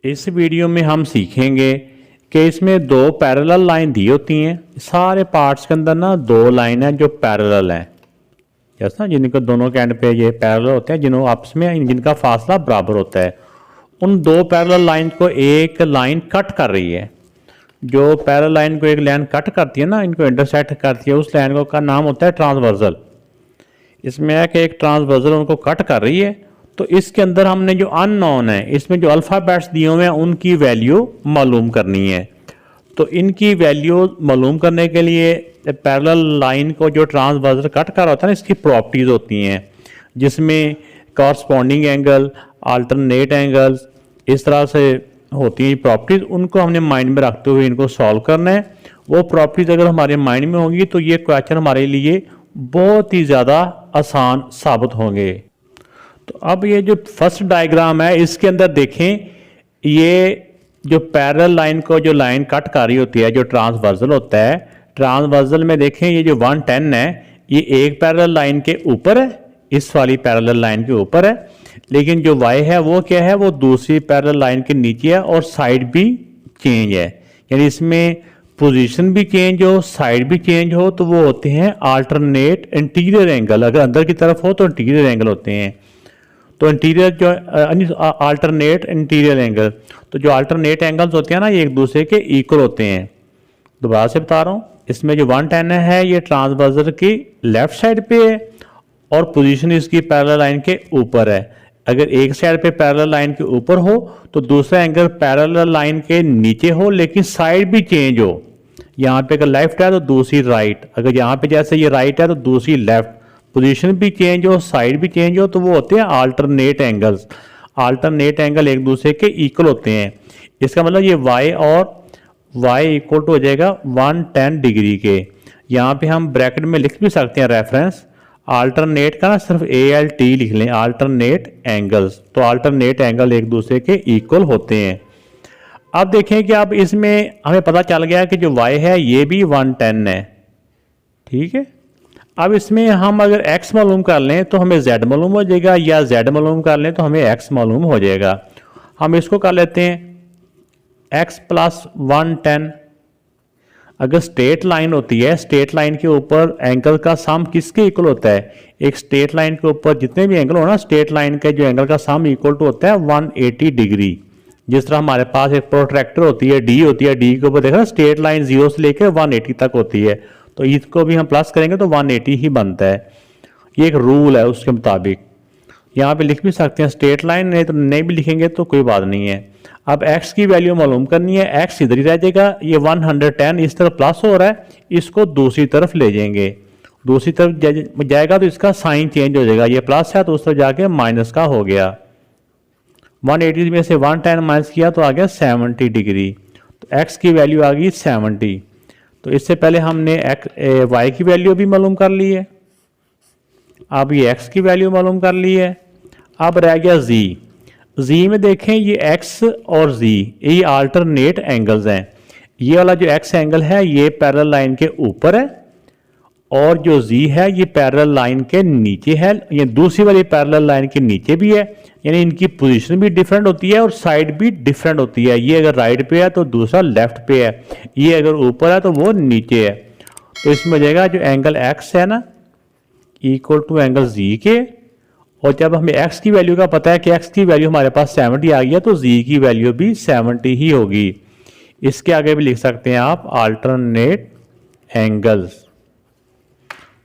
इस वीडियो में हम सीखेंगे कि इसमें दो पैरेलल लाइन दी होती हैं। सारे पार्ट्स के अंदर ना दो लाइन है जो पैरेलल हैं, जैसा ना जिनके दोनों के एंड पे ये पैरेलल होते हैं, जिन्होंने आपस में जिनका फासला बराबर होता है। उन दो पैरेलल लाइन को एक लाइन कट कर रही है। जो पैरेलल लाइन को एक लाइन कट करती है ना, इनको इंटरसेक्ट करती है, उस लाइन को का नाम होता है ट्रांसवर्सल। इसमें है कि एक ट्रांसवर्सल उनको कट कर रही है। तो इसके अंदर हमने जो अननोन है, इसमें जो अल्फ़ाबेट्स दिए हुए हैं उनकी वैल्यू मालूम करनी है। तो इनकी वैल्यू मालूम करने के लिए पैरेलल लाइन को जो ट्रांसवर्सल कट कर होता है ना, इसकी प्रॉपर्टीज़ होती हैं, जिसमें कॉरस्पॉन्डिंग एंगल, अल्टरनेट एंगल्स, इस तरह से होती हैं प्रॉपर्टीज़। उनको हमने माइंड में रखते हुए इनको सॉल्व करना है। वो प्रॉपर्टीज़ अगर हमारे माइंड में होंगी तो ये क्वेश्चन हमारे लिए बहुत ही ज़्यादा आसान साबित होंगे। तो अब ये जो फर्स्ट डायग्राम है, इसके अंदर देखें, ये जो पैरेलल लाइन को जो लाइन कट कर रही होती है, जो ट्रांसवर्सल होता है, ट्रांसवर्सल में देखें ये जो 110 है, ये एक पैरेलल लाइन के ऊपर है, इस वाली पैरेलल लाइन के ऊपर है। लेकिन जो y है वो क्या है, वो दूसरी पैरेलल लाइन के नीचे है और साइड भी चेंज है। यानी इसमें पोजीशन भी चेंज हो, साइड भी चेंज हो, तो वो होते हैं अल्टरनेट इंटीरियर एंगल। अगर अंदर की तरफ हो तो इंटीरियर एंगल होते हैं। तो इंटीरियर जो अल्टरनेट इंटीरियर एंगल, तो जो अल्टरनेट एंगल्स होते हैं ना, ये एक दूसरे के इक्वल होते हैं। दोबारा से बता रहा हूँ, इसमें जो 110 है ये ट्रांसवर्सल की लेफ्ट साइड पे है और पोजीशन इसकी पैरेलल लाइन के ऊपर है। अगर एक साइड पे पैरेलल लाइन के ऊपर हो तो दूसरा एंगल पैरेलल लाइन के नीचे हो, लेकिन साइड भी चेंज हो। यहाँ पे अगर लेफ्ट है तो दूसरी राइट, अगर यहाँ पे जैसे ये राइट है तो दूसरी लेफ्ट, पोजीशन भी चेंज हो, साइड भी चेंज हो, तो वो होते हैं अल्टरनेट एंगल्स। अल्टरनेट एंगल एक दूसरे के इक्वल होते हैं। इसका मतलब ये y और y इक्वल टू हो जाएगा 110 डिग्री के। यहाँ पे हम ब्रैकेट में लिख भी सकते हैं रेफरेंस, अल्टरनेट का ना सिर्फ ALT लिख लें, अल्टरनेट एंगल्स। तो अल्टरनेट एंगल एक दूसरे के इक्वल होते हैं। अब देखें कि अब इसमें हमें पता चल गया कि जो y है ये भी 110 है, ठीक है। अब इसमें हम अगर x मालूम कर लें तो हमें z मालूम हो जाएगा, या z मालूम कर लें तो हमें x मालूम हो जाएगा। हम इसको कर लेते हैं x प्लस 110। अगर स्ट्रेट लाइन होती है, स्ट्रेट लाइन के ऊपर एंगल का सम किसके इक्वल होता है? एक स्ट्रेट लाइन के ऊपर जितने भी एंगल हो ना, स्ट्रेट लाइन के जो एंगल का सम इक्वल टू होता है 180 डिग्री। जिस तरह हमारे पास एक प्रोट्रैक्टर होती है, डी होती है, डी के ऊपर देखा स्ट्रेट लाइन 0 से लेकर 180 तक होती है, तो इसको भी हम प्लस करेंगे तो 180 ही बनता है। ये एक रूल है, उसके मुताबिक यहाँ पे लिख भी सकते हैं स्ट्रेट लाइन, नहीं तो नहीं भी लिखेंगे तो कोई बात नहीं है। अब x की वैल्यू मालूम करनी है, x इधर ही रह जाएगा, ये 110 इस तरफ प्लस हो रहा है, इसको दूसरी तरफ ले जाएंगे। दूसरी तरफ जाएगा तो इसका साइन चेंज हो जाएगा, ये प्लस है तो उस तरफ जाके माइनस का हो गया। 180 में से 110 माइनस किया तो आ गया 70 डिग्री। तो x की वैल्यू आ गई 70। तो इससे पहले हमने y की वैल्यू भी मालूम कर ली है, अब ये x की वैल्यू मालूम कर ली है। अब रह गया z में देखें, ये x और z ये अल्टरनेट एंगल्स हैं। ये वाला जो x एंगल है ये पैरेलल लाइन के ऊपर है और जो z है ये पैरेलल लाइन के नीचे है, ये दूसरी वाली पैरेलल लाइन के नीचे भी है। यानी इनकी पोजीशन भी डिफरेंट होती है और साइड भी डिफरेंट होती है। ये अगर राइट पे है तो दूसरा लेफ्ट पे है, ये अगर ऊपर है तो वो नीचे है। तो इसमें हो जाएगा जो एंगल x है ना इक्वल टू एंगल z के, और जब हमें x की वैल्यू का पता है कि x की वैल्यू हमारे पास 70 आ गई है, तो z की वैल्यू भी 70 ही होगी। इसके आगे भी लिख सकते हैं आप अल्टरनेट एंगल्स।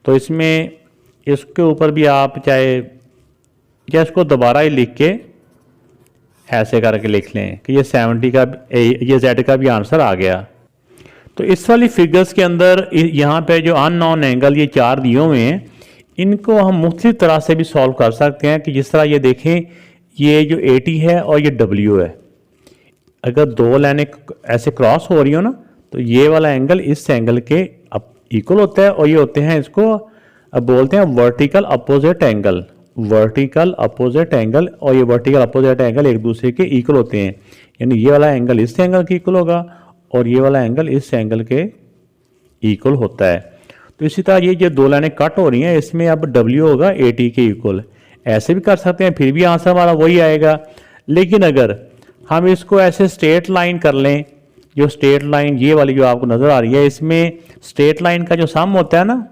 तो इसमें इसके ऊपर भी आप चाहे या इसको दोबारा ही लिख के ऐसे करके लिख लें कि ये 70 का, ये z का भी आंसर आ गया। तो इस वाली फिगर्स के अंदर यहाँ पे जो अननोन एंगल ये 4 दिए हुए हैं, इनको हम मुख्तलिफ तरह से भी सॉल्व कर सकते हैं। कि जिस तरह ये देखें, ये जो 80 है और ये W है, अगर दो लाइनें ऐसे क्रॉस हो रही हो ना, तो ये वाला एंगल इस एंगल के इक्वल होता है और ये होते हैं, इसको अब बोलते हैं vertical opposite angle. Vertical opposite angle और ये वर्टिकल अपोजिट एंगल एक दूसरे के इक्वल होते हैं। यानी ये वाला एंगल इस एंगल के इक्वल होगा और ये वाला एंगल इस एंगल के इक्वल होता है। तो इसी तरह ये जो दो लाइनें कट हो रही हैं, इसमें अब W होगा 80 के इक्वल। ऐसे भी कर सकते हैं, फिर भी आंसर हमारा वही आएगा। लेकिन अगर हम इसको ऐसे स्ट्रेट लाइन कर लें, जो स्ट्रेट लाइन ये वाली जो आपको नज़र आ रही है, इसमें स्ट्रेट लाइन का जो सम होता है ना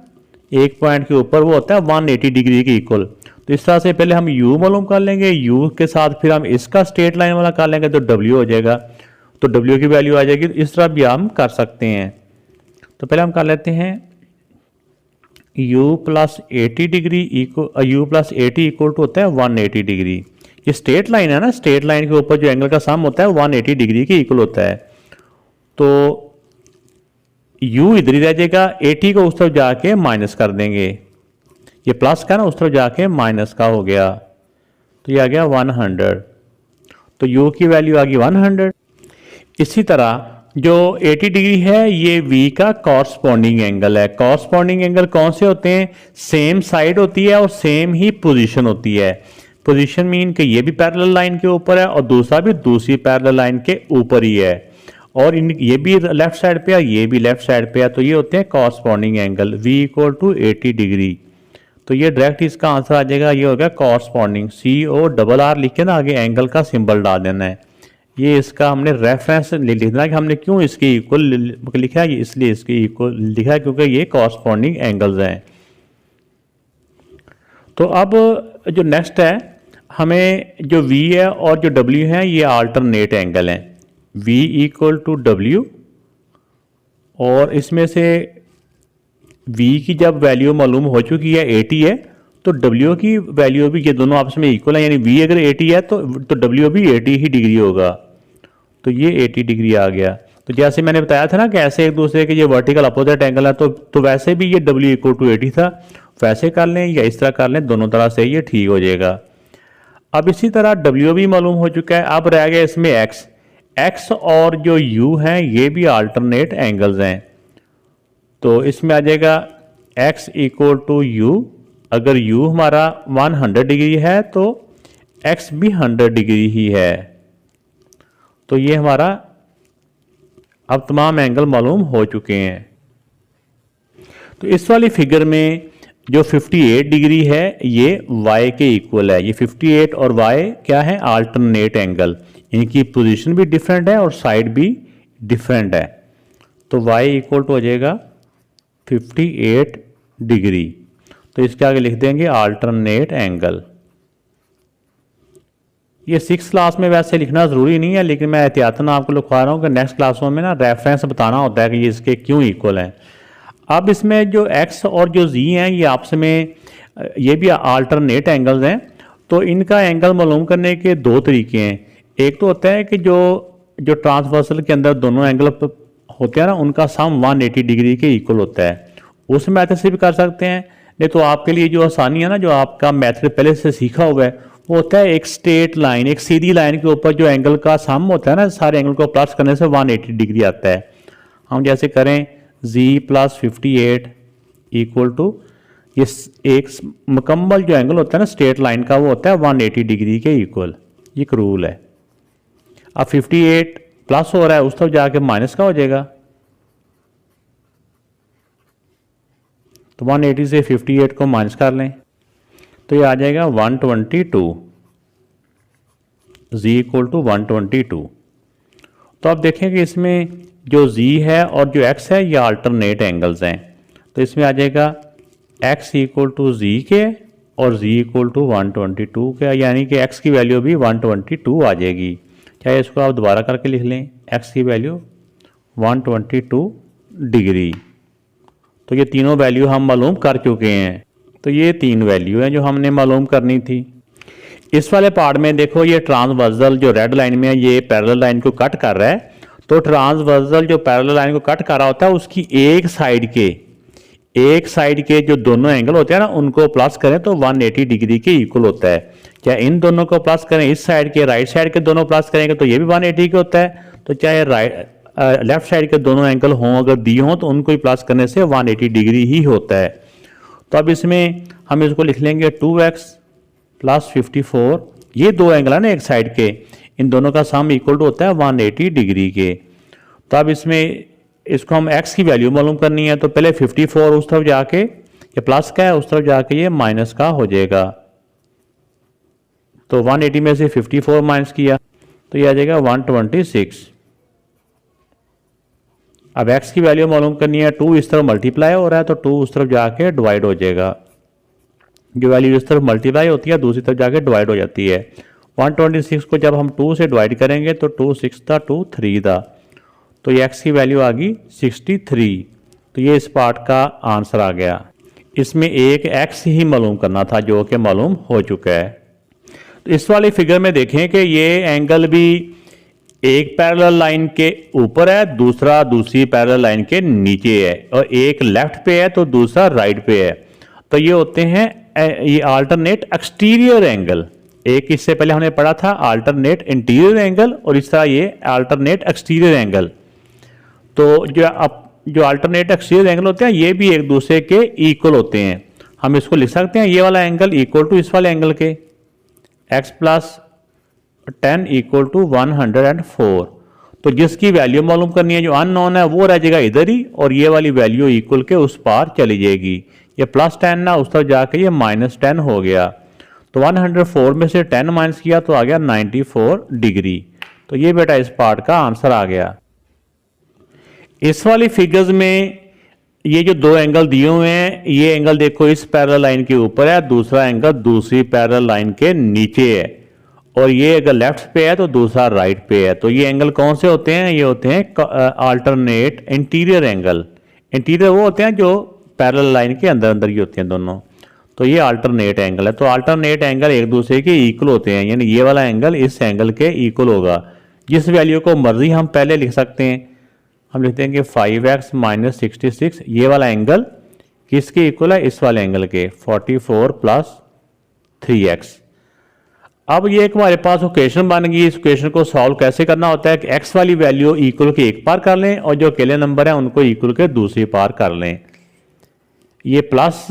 एक पॉइंट के ऊपर, वो होता है 180 डिग्री के इक्वल। तो इस तरह से पहले हम u मालूम कर लेंगे, u के साथ फिर हम इसका स्ट्रेट लाइन वाला कर लेंगे तो w हो जाएगा, तो w की वैल्यू आ जाएगी। इस तरह भी हम कर सकते हैं। तो पहले हम कर लेते हैं u plus 80 degree u plus 80 equal to होता है 180 डिग्री। ये स्ट्रेट लाइन है ना, स्ट्रेट लाइन के ऊपर जो एंगल का सम होता है 180 डिग्री के इक्वल होता है। तो u इधर ही रह जाएगा, 80 को उस तरफ जाके माइनस कर देंगे, ये प्लस का ना उस तरफ जाके माइनस का हो गया, तो ये आ गया 100। तो u की वैल्यू आ गई 100। इसी तरह जो 80 डिग्री है ये v का कॉरस्पॉन्डिंग एंगल है। कॉरस्पॉन्डिंग एंगल कौन से होते हैं? सेम साइड होती है और सेम ही पोजीशन होती है। पोजीशन मीन कि ये भी पैरेलल लाइन के ऊपर है और दूसरा भी दूसरी पैरेलल लाइन के ऊपर ही है, और ये भी लेफ्ट साइड पे है, ये भी लेफ्ट साइड पे है, तो ये होते हैं corresponding angle. v equal to 80 degree, तो ये डायरेक्ट इसका आंसर आ जाएगा, ये हो गया कॉरस्पॉन्डिंग। CORR लिख के ना आगे एंगल का सिंबल डाल देना है। ये इसका हमने रेफरेंस लिखना है कि हमने क्यों इसके इक्वल लिखा है, इसलिए इसके इक्वल लिखा है क्योंकि ये कॉरस्पॉन्डिंग एंगल्स हैं। तो अब जो नेक्स्ट है, हमें जो v है और जो w है ये अल्टरनेट एंगल हैं। v इक्वल टू w, और इसमें से v की जब वैल्यू मालूम हो चुकी है 80 है, तो w की वैल्यू भी, ये दोनों आपस में इक्वल है, यानी v अगर 80 है तो w भी 80 ही डिग्री होगा। तो ये 80 डिग्री आ गया। तो जैसे मैंने बताया था ना कि ऐसे एक दूसरे के ये वर्टिकल अपोजिट एंगल है, तो वैसे भी ये w इक्वल टू 80 था, वैसे कर लें या इस तरह कर लें, दोनों तरह से ये ठीक हो जाएगा। अब इसी तरह w भी मालूम हो चुका है, अब रह गया इसमें x और जो u हैं ये भी अल्टरनेट एंगल्स हैं। तो इसमें आ जाएगा x इक्वल टू u, अगर u हमारा 100 डिग्री है तो x भी 100 डिग्री ही है। तो ये हमारा अब तमाम एंगल मालूम हो चुके हैं। तो इस वाली फिगर में जो 58 डिग्री है ये y के इक्वल है। ये 58 और y क्या है? अल्टरनेट एंगल, इनकी पोजीशन भी डिफरेंट है और साइड भी डिफरेंट है। तो y इक्वल टू हो जाएगा 58 डिग्री। तो इसके आगे लिख देंगे अल्टरनेट एंगल। ये 6th क्लास में वैसे लिखना ज़रूरी नहीं है, लेकिन मैं एहतियातन आपको लिखवा रहा हूँ कि नेक्स्ट क्लासों में ना रेफरेंस बताना होता है कि ये इसके क्यों इक्वल हैं। अब इसमें जो x और जो z हैं ये आपस में ये भी अल्टरनेट एंगल्स हैं। तो इनका एंगल मालूम करने के दो तरीके हैं। एक तो होता है कि जो ट्रांसवर्सल के अंदर दोनों एंगल होते हैं ना, उनका सम 180 डिग्री के इक्वल होता है, उस मेथड से भी कर सकते हैं। नहीं तो आपके लिए जो आसानी है ना, जो आपका मेथड पहले से सीखा हुआ है, वो होता है एक स्ट्रेट लाइन, एक सीधी लाइन के ऊपर जो एंगल का सम होता है ना, सारे एंगल को प्लस करने से 180 डिग्री आता है। हम जैसे करें z प्लस 58 इक्वल टू ये एक मुकम्मल जो एंगल होता है ना स्ट्रेट लाइन का, वो होता है 180 डिग्री के इक्वल। ये एक रूल है। अब 58 प्लस हो रहा है, उस तरफ जाके माइनस का हो जाएगा। तो 180 से 58 को माइनस कर लें तो ये आ जाएगा 122, z इक्वल टू 122। तो अब देखें कि इसमें जो z है और जो x है ये अल्टरनेट एंगल्स हैं। तो इसमें आ जाएगा x इक्वल टू z के और z इक्वल टू 122 के, यानी कि x की वैल्यू भी 122 आ जाएगी। चाहे इसको आप दोबारा करके लिख लें, x की वैल्यू 122 डिग्री। तो ये तीनों वैल्यू हम मालूम कर चुके हैं। तो ये 3 वैल्यू हैं जो हमने मालूम करनी थी। इस वाले पार्ट में देखो, ये ट्रांसवर्सल जो रेड लाइन में है ये पैरेलल लाइन को कट कर रहा है। तो ट्रांसवर्सल जो पैरेलल लाइन को कट कर रहा होता है, उसकी एक साइड के जो दोनों एंगल होते हैं ना, उनको प्लस करें तो 180 डिग्री के इक्वल होता है। चाहे इन दोनों को प्लस करें, इस साइड के राइट साइड के दोनों प्लस करेंगे तो ये भी 180 के होता है। तो चाहे लेफ्ट साइड के दोनों एंगल हों, अगर दिए हों, तो उनको ही प्लस करने से 180 डिग्री ही होता है। तो अब इसमें हम इसको लिख लेंगे 2x प्लस 54। ये दो एंगल है ना एक साइड के, इन दोनों का सम इक्वल टू होता है 180 डिग्री के। तो अब इसमें इसको हम x की वैल्यू मालूम करनी है। तो पहले 54 उस तरफ जाके, ये प्लस का है, उस तरफ जाके ये माइनस का हो जाएगा। तो 180 में से 54 माइनस किया तो ये आ जाएगा 126। अब x की वैल्यू मालूम करनी है, 2 इस तरफ मल्टीप्लाई हो रहा है तो 2 उस तरफ जाके डिवाइड हो जाएगा। जो वैल्यू इस तरफ मल्टीप्लाई होती है दूसरी तरफ जाके डिवाइड हो जाती है। 126 को जब हम 2 से डिवाइड करेंगे तो 2 6 था, 2 3 था, तो ये x की वैल्यू आ गई 63। तो ये इस पार्ट का आंसर आ गया। इसमें एक x ही मालूम करना था जो कि मालूम हो चुका है। तो इस वाली फिगर में देखें कि ये एंगल भी एक पैरेलल लाइन के ऊपर है, दूसरा दूसरी पैरेलल लाइन के नीचे है, और एक लेफ्ट पे है तो दूसरा राइट पे है। तो ये होते हैं ये अल्टरनेट एक्सटीरियर एंगल। एक इससे पहले हमने पढ़ा था अल्टरनेट इंटीरियर एंगल, और इस तरह ये अल्टरनेट एक्सटीरियर एंगल। तो जो अल्टरनेट एक्सटीरियर एंगल होते हैं ये भी एक दूसरे के इक्वल होते हैं। हम इसको लिख सकते हैं ये वाला एंगल इक्वल टू इस वाले एंगल के, x प्लस 10 इक्वल टू 104। तो जिसकी वैल्यू मालूम करनी है जो अननोन है वो रह जाएगा इधर ही, और ये वाली वैल्यू इक्वल के उस पार चली जाएगी। ये +10 ना उस तरफ जाके ये -10 हो गया। तो 104 में से 10 माइनस किया तो आ गया 94 डिग्री। तो ये बेटा इस पार्ट का आंसर आ गया। इस वाली फिगर्स में ये जो दो एंगल दिए हुए हैं, ये एंगल देखो इस पैरेलल लाइन के ऊपर है, दूसरा एंगल दूसरी पैरेलल लाइन के नीचे है, और ये अगर लेफ्ट पे है तो दूसरा राइट पे है। तो ये एंगल कौन से होते हैं? ये होते हैं अल्टरनेट इंटीरियर एंगल। इंटीरियर वो होते हैं जो पैरेलल लाइन के अंदर अंदर ही होते हैं दोनों। तो ये अल्टरनेट एंगल है। तो अल्टरनेट एंगल एक दूसरे के इक्वल होते हैं, यानी ये वाला एंगल इस एंगल के इक्वल होगा। जिस वैल्यू को मर्जी हम पहले लिख सकते हैं। हम लिखते हैं कि 5x माइनस 66, ये वाला एंगल किसके इक्वल है? इस वाले एंगल के, 44 प्लस 3x। अब ये एक हमारे पास इक्वेशन बन गई। इस इक्वेशन को सॉल्व कैसे करना होता है कि x वाली वैल्यू इक्वल के एक पार कर लें, और जो अकेले नंबर है उनको इक्वल के दूसरी पार कर लें। ये प्लस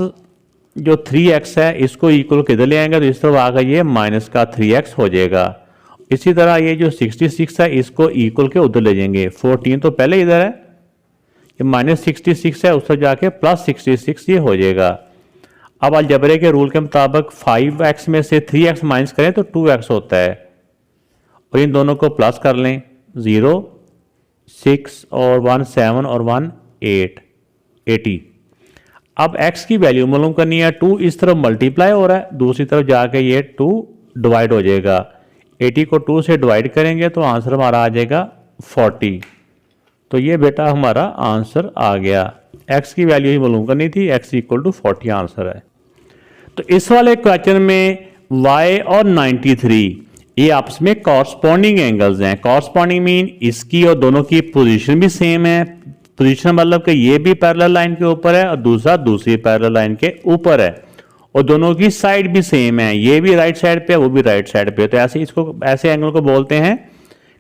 जो 3x है इसको इक्वल के इधर ले आएंगे तो इस तरफ आकर ये माइनस का 3x हो जाएगा। इसी तरह ये जो 66 है इसको इक्वल के उधर ले जाएंगे। 14 तो पहले इधर है, ये -66 है, उस तरफ जाके +66 ये हो जाएगा। अब अलजबरे के रूल के मुताबिक 5x में से 3x माइनस करें तो 2x होता है, और इन दोनों को प्लस कर लें। 0 6 और 1 7 और 1 8 80। अब x की वैल्यू मालूम करनी है। 2 इस तरफ मल्टीप्लाई हो रहा है, दूसरी तरफ जाके ये 2 डिवाइड हो जाएगा। 80 को 2 से डिवाइड करेंगे तो आंसर हमारा आ जाएगा 40। तो ये बेटा हमारा आंसर आ गया। x की वैल्यू ही मालूम करनी थी, x इक्वल टू 40 आंसर है। तो इस वाले क्वेश्चन में y और 93 ये आपस में कॉरस्पॉन्डिंग एंगल्स हैं। कॉरस्पॉन्डिंग मीन इसकी और दोनों की पोजीशन भी सेम है। पोजीशन मतलब कि ये भी पैरेलल लाइन के ऊपर है और दूसरा दूसरी पैरेलल लाइन के ऊपर है, और दोनों की साइड भी सेम है। ये भी राइट साइड पे है, वो भी राइट साइड पे है। तो ऐसे इसको ऐसे एंगल को बोलते हैं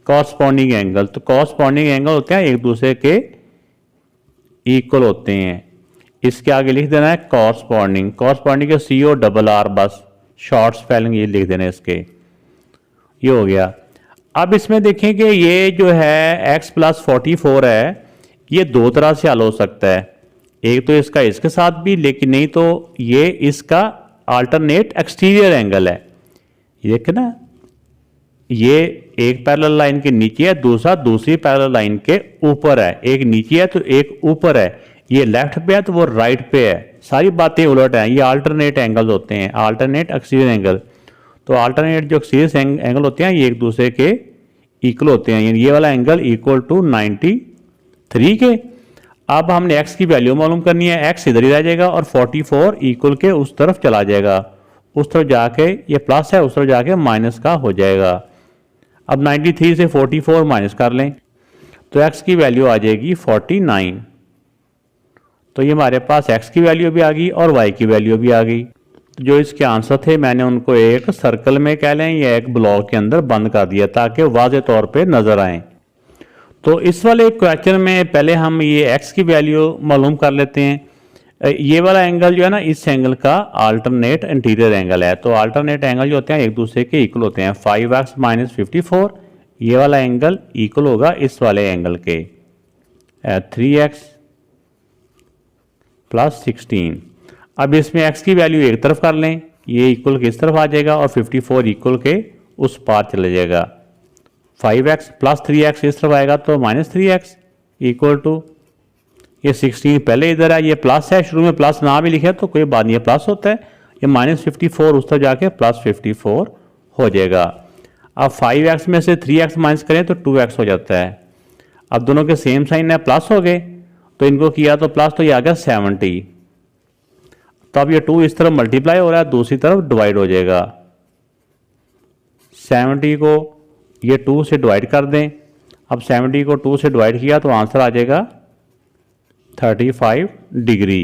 कॉरस्पॉन्डिंग एंगल। तो कॉरस्पॉन्डिंग एंगल होते हैं एक दूसरे के इक्वल होते हैं। इसके आगे लिख देना है कॉरस्पॉन्डिंग। कॉरस्पॉन्डिंग के CORR, बस शॉर्ट स्पेलिंग ये लिख देना इसके। ये हो गया। अब इसमें देखें कि ये जो है x प्लस 44 है, ये दो तरह से हल हो सकता है। एक तो इसका इसके साथ भी, लेकिन नहीं तो ये इसका अल्टरनेट एक्सटीरियर एंगल है। ये देखें ना, ये एक पैरेलल लाइन के नीचे है, दूसरा दूसरी पैरेलल लाइन के ऊपर है। एक नीचे है तो एक ऊपर है, ये लेफ्ट पे है तो वो राइट पे है। सारी बातें उलट हैं। ये अल्टरनेट एंगल होते हैं, अल्टरनेट एक्सटीरियर एंगल। तो अल्टरनेट जो एक्सटीरियर एंगल होते हैं ये एक दूसरे के इक्वल होते हैं। ये वाला एंगल इक्वल टू 93 के। अब हमने x की वैल्यू मालूम करनी है। x इधर ही रह जाएगा और 44 इक्वल के उस तरफ चला जाएगा। उस तरफ जाके ये प्लस है, उस तरफ जाके माइनस का हो जाएगा। अब 93 से 44 माइनस कर लें तो x की वैल्यू आ जाएगी 49। तो ये हमारे पास x की वैल्यू भी आ गई और y की वैल्यू भी आ गई। जो इसके आंसर थे मैंने उनको एक सर्कल में कह लें या एक ब्लॉक के अंदर बंद कर दिया ताकि वाज़ेह तौर पे नज़र आएँ। तो इस वाले क्वेश्चन में पहले हम ये x की वैल्यू मालूम कर लेते हैं। ये वाला एंगल जो है ना, इस एंगल का अल्टरनेट इंटीरियर एंगल है। तो अल्टरनेट एंगल जो होते हैं एक दूसरे के इक्वल होते हैं। 5x माइनस 54, ये वाला एंगल इक्वल होगा इस वाले एंगल के 3x प्लस 16। अब इसमें x की वैल्यू एक तरफ कर लें, ये इक्वल के इस तरफ आ जाएगा और 54 इक्वल के उस पार चले जाएगा। 5x प्लस 3x इस तरफ आएगा तो -3x इक्वल टू ये 16 पहले इधर है, ये प्लस है, शुरू में प्लस ना भी लिखे तो कोई बात नहीं है, प्लस होता है। ये -54 उस तरफ जाके +54 हो जाएगा। अब 5x में से 3x माइनस करें तो 2x हो जाता है। अब दोनों के सेम साइन है, प्लस हो गए तो इनको किया तो प्लस, तो ये आ गया 70। तो अब ये 2 इस तरफ मल्टीप्लाई हो रहा है, दूसरी तरफ डिवाइड हो जाएगा। 70 को ये 2 से डिवाइड कर दें। अब 70 को 2 से डिवाइड किया तो आंसर आ जाएगा 35 डिग्री।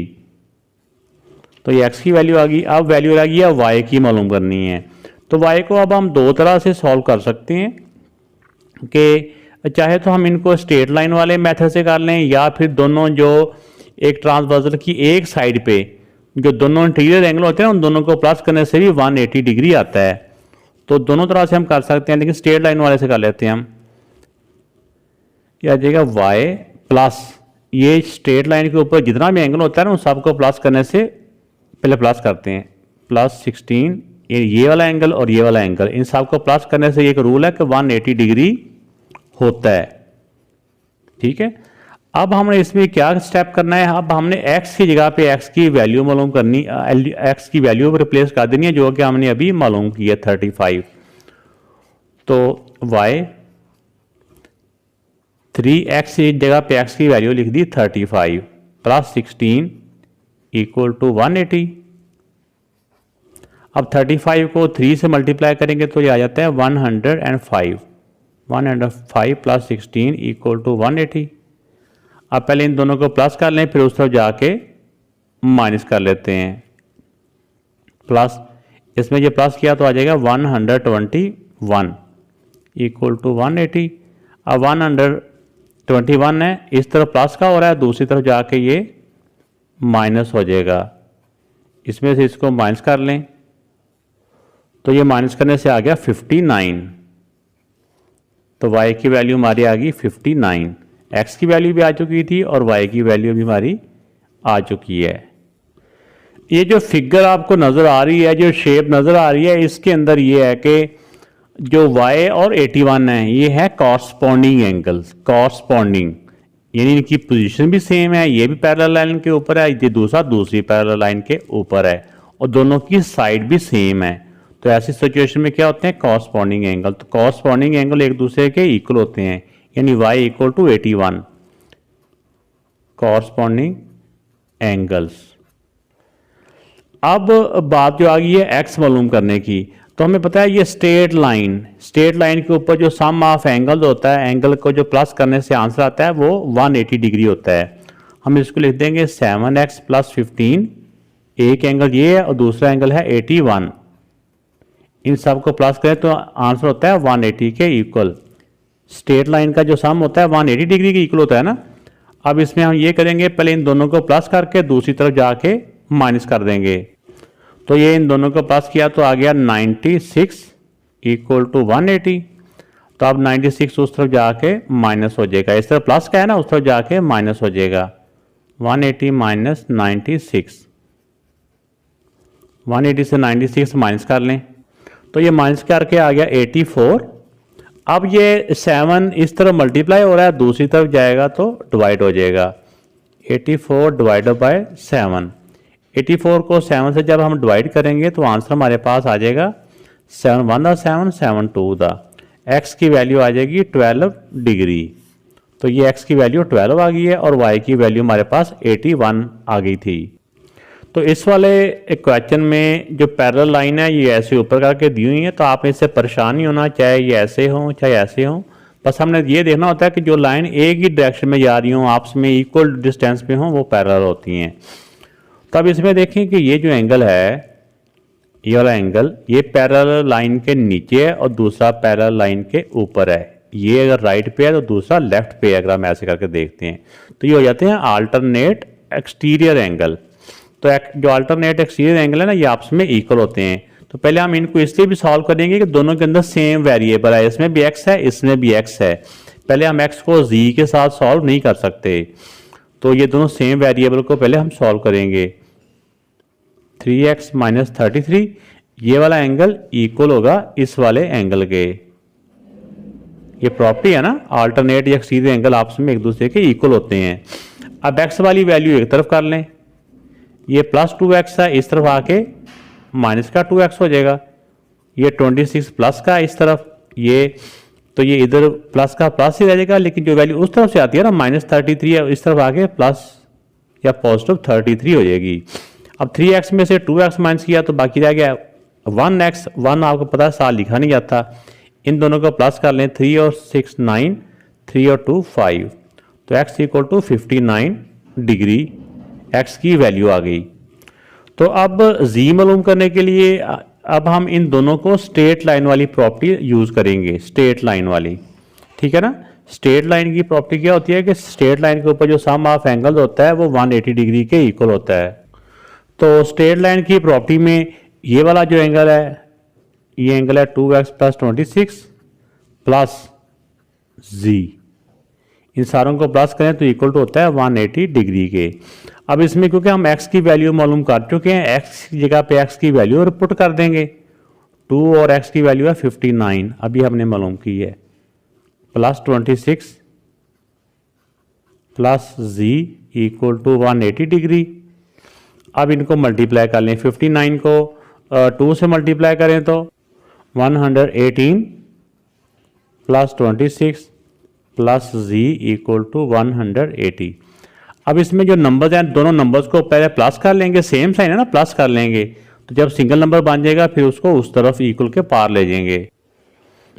तो ये x की वैल्यू आ गई। अब वैल्यू रह गई है y की मालूम करनी है। तो y को अब हम दो तरह से सॉल्व कर सकते हैं कि चाहे तो हम इनको स्ट्रेट लाइन वाले मेथड से कर लें, या फिर दोनों जो एक ट्रांसवर्सल की एक साइड पे जो दोनों इंटीरियर एंगल होते हैं उन दोनों को प्लस करने से भी 180 डिग्री आता है। तो दोनों तरह से हम कर सकते हैं, लेकिन स्ट्रेट लाइन वाले से कर लेते हैं हम। क्या आ जाएगा y प्लस, ये स्ट्रेट लाइन के ऊपर जितना भी एंगल होता है ना उन सबको प्लस करने से पहले प्लस करते हैं, +16 ये वाला एंगल और ये वाला एंगल, इन सबको प्लस करने से एक रूल है कि 180 डिग्री होता है। ठीक है। अब हमने इसमें क्या स्टेप करना है, अब हमने x की जगह पे x की वैल्यू मालूम करनी, x की वैल्यू रिप्लेस कर देनी है जो कि हमने अभी मालूम की है 35। तो y 3x की जगह पे x की वैल्यू लिख दी 35 +16 इक्वल टू 180। अब 35 को 3 से मल्टीप्लाई करेंगे तो ये आ जाता है 105 + 16 इक्वल टू 180। अब पहले इन दोनों को प्लस कर लें, फिर उस तरफ जाके माइनस कर लेते हैं। प्लस इसमें ये प्लस किया तो आ जाएगा 121 इक्वल टू 180। अब 121 है, इस तरफ प्लस का हो रहा है, दूसरी तरफ जाके ये माइनस हो जाएगा। इसमें से इसको माइनस कर लें तो ये माइनस करने से आ गया 59। तो y की वैल्यू हमारी आ गई 59। x की वैल्यू भी आ चुकी थी और y की वैल्यू भी हमारी आ चुकी है। ये जो फिगर आपको नज़र आ रही है, जो शेप नज़र आ रही है, इसके अंदर ये है कि जो y और 81 है ये है कॉरस्पॉन्डिंग एंगल्स, कॉरस्पॉन्डिंग यानी इनकी पोजीशन भी सेम है, ये भी पैरेलल लाइन के ऊपर है, ये दूसरा दूसरी पैरेलल लाइन के ऊपर है और दोनों की साइड भी सेम है। तो ऐसी सिचुएशन में क्या होते हैं, कॉरस्पॉन्डिंग एंगल। तो कॉरस्पॉन्डिंग एंगल एक दूसरे के इक्वल होते हैं, यानी y equal to 81 corresponding angles. अब बात जो आ गई है x मालूम करने की, तो हमें पता है ये स्ट्रेट लाइन के ऊपर जो सम ऑफ एंगल होता है, एंगल को जो प्लस करने से आंसर आता है वो 180 डिग्री होता है। हम इसको लिख देंगे 7x + 15, एक एंगल ये है और दूसरा एंगल है 81। इन सब को प्लस करें तो आंसर होता है 180 के इक्वल। स्ट्रेट लाइन का जो सम होता है 180 डिग्री के इक्वल होता है ना। अब इसमें हम ये करेंगे, पहले इन दोनों को प्लस करके दूसरी तरफ जाके माइनस कर देंगे। तो ये इन दोनों को प्लस किया तो आ गया 96 इक्वल टू 180। तो अब 96 उस तरफ जाके माइनस हो जाएगा, इस तरफ प्लस का है ना, उस तरफ जाके माइनस हो जाएगा। 180 माइनस 96, 180 से 96 माइनस कर लें तो ये माइनस करके आ गया 84। अब ये 7 इस तरफ मल्टीप्लाई हो रहा है, दूसरी तरफ जाएगा तो डिवाइड हो जाएगा। 84 डिवाइडेड बाय 7, 84 को 7 से जब हम डिवाइड करेंगे तो आंसर हमारे पास आ जाएगा 7 1 7 7 2 दा। x की वैल्यू आ जाएगी 12 डिग्री। तो ये x की वैल्यू 12 आ गई है और y की वैल्यू हमारे पास 81 आ गई थी। तो इस वाले क्वेश्चन में जो पैरेलल लाइन है ये ऐसे ऊपर करके दी हुई है, तो आप इससे परेशान नहीं होना, चाहे ये ऐसे हो चाहे ऐसे हो। बस हमने ये देखना होता है कि जो लाइन एक ही डायरेक्शन में जा रही हो, आपस में इक्वल डिस्टेंस पे हो, वो पैरेलल होती हैं। तब इसमें देखें कि ये जो एंगल है, ये वाला एंगल, ये पैरेलल लाइन के नीचे है और दूसरा पैरेलल लाइन के ऊपर है। ये अगर राइट पे है तो दूसरा लेफ्ट पे है। अगर हम ऐसे करके देखते हैं तो ये हो जाते हैं अल्टरनेट एक्सटीरियर एंगल। तो जो अल्टरनेट एक्सटीरियर एंगल है ना, ये आपस में इक्वल होते हैं। तो पहले हम इनको इसलिए भी सॉल्व करेंगे कि दोनों के अंदर सेम वेरिएबल है, इसमें भी x है इसमें भी x है। पहले हम x को z के साथ सॉल्व नहीं कर सकते, तो ये दोनों सेम वेरिएबल को पहले हम सॉल्व करेंगे। 3x माइनस 33, ये वाला एंगल इक्वल होगा इस वाले एंगल के, ये प्रॉपर्टी है ना, अल्टरनेट या सीधे एंगल आपस में एक दूसरे के इक्वल होते हैं। अब x वाली वैल्यू एक तरफ कर लें, ये प्लस 2x है, इस तरफ आके माइनस का 2x हो जाएगा। ये 26 प्लस का इस तरफ, ये तो ये इधर प्लस का प्लस ही रह जाएगा, लेकिन जो वैल्यू उस तरफ से आती है ना -33 है, इस तरफ आके प्लस या पॉजिटिव 33 हो जाएगी। अब 3x में से 2x माइनस किया तो बाकी रह गया 1x। 1 आपको पता है साल लिखा नहीं जाता, इन दोनों को प्लस कर लें, 3 और 6 9, 3 और 2 5, तो x equal to 59 degree x की वैल्यू आ गई। तो अब z मालूम करने के लिए अब हम इन दोनों को स्ट्रेट लाइन वाली प्रॉपर्टी यूज़ करेंगे, स्ट्रेट लाइन वाली, ठीक है ना। स्ट्रेट लाइन की प्रॉपर्टी क्या होती है कि स्ट्रेट लाइन के ऊपर जो सम ऑफ एंगल होता है वो 180 डिग्री के इक्वल होता है। तो स्ट्रेट लाइन की प्रॉपर्टी में ये वाला जो एंगल है, ये एंगल है 2x प्लस 26 प्लस z, इन सारों को प्लस करें तो इक्वल टू होता है 180 डिग्री के। अब इसमें क्योंकि हम x की वैल्यू मालूम कर चुके हैं, x की जगह पे x की वैल्यू रिपुट कर देंगे। 2 और x की वैल्यू है 59, अभी हमने मालूम की है, plus 26 plus z equal to 180 degree. अब इनको मल्टीप्लाई कर लें, 59 को 2 से मल्टीप्लाई करें तो 118 plus 26 plus z equal to 180। अब इसमें जो नंबर्स हैं, दोनों नंबर्स को पहले प्लस कर लेंगे, सेम साइन है ना, प्लस कर लेंगे, तो जब सिंगल नंबर बन जाएगा फिर उसको उस तरफ इक्वल के पार ले जाएंगे।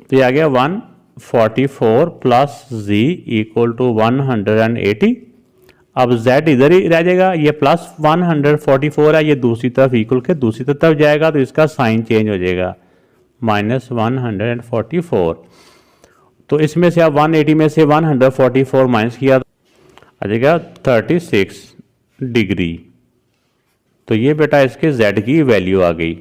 तो ये आ गया 144 प्लस z इक्वल टू 180। अब z इधर ही रह जाएगा, ये प्लस 144 है, ये दूसरी तरफ इक्वल के दूसरी तरफ जाएगा तो इसका साइन चेंज हो जाएगा, माइनस 144। तो इसमें से आप 180 में से 144 माइनस किया आ जाएगा 36 डिग्री। तो ये बेटा इसके z की वैल्यू आ गई।